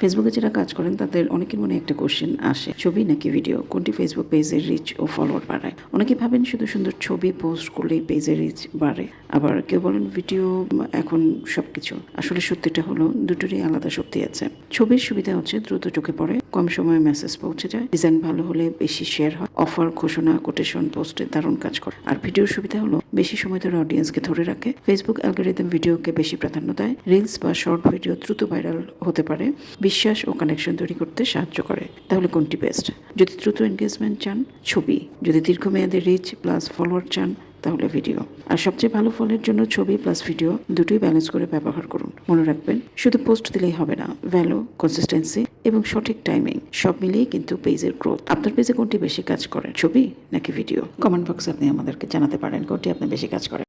ফেসবুকে যারা কাজ করেন তাদের অনেকের মনে একটা কোশ্চেন আসে, ছবি নাকি ভিডিও, কোনটি ফেসবুক পেজের রিচ ও ফলোয়ার বাড়ায়। অনেকে ভাবেন শুধু সুন্দর ছবি পোস্ট করলেই পেজের রিচ বাড়ে, আবার কেউ বলেন ভিডিও এখন সবকিছু। আসলে সত্যিটা হলো দুটোরই আলাদা শক্তি আছে। ছবির সুবিধা হচ্ছে দ্রুত চোখে পড়ে, কম সময়ে মেসেজ পৌঁছে যায়, ডিজাইন ভালো হলে বেশি শেয়ার হয়, অফার ঘোষণা কোটেশন পোস্টে দারুণ কাজ করে। আর ভিডিওর সুবিধা হলো বেশি সময় ধরে অডিয়েন্সকে ধরে রাখে। ফেসবুক অ্যালগরিদম ভিডিওকে বেশি প্রাধান্য দেয়, রিলস বা শর্ট ভিডিও দ্রুত ভাইরাল হতে পারে, বিশ্বাস ও কানেকশন তৈরি করতে সাহায্য করে। তাহলে কোনটি বেস্ট? যদি দ্রুত এনগেজমেন্ট চান, ছবি। যদি দীর্ঘমেয়াদী রিচ প্লাস ফলোয়ার চান, তাহলে ভিডিও। আর সবচেয়ে ভালো ফলের জন্য ছবি প্লাস ভিডিও দুটোই ব্যালেন্স করে ব্যবহার করুন। মনে রাখবেন, শুধু পোস্ট দিলেই হবে না, ভ্যালু, কনসিস্টেন্সি এবং সঠিক টাইমিং সব মিলিয়ে কিন্তু পেজের গ্রোথ। আপনার পেজে কোনটি বেশি কাজ করে, ছবি নাকি ভিডিও? কমেন্ট বক্সে আপনি আমাদেরকে জানাতে পারেন কোনটি আপনার বেশি কাজ করে।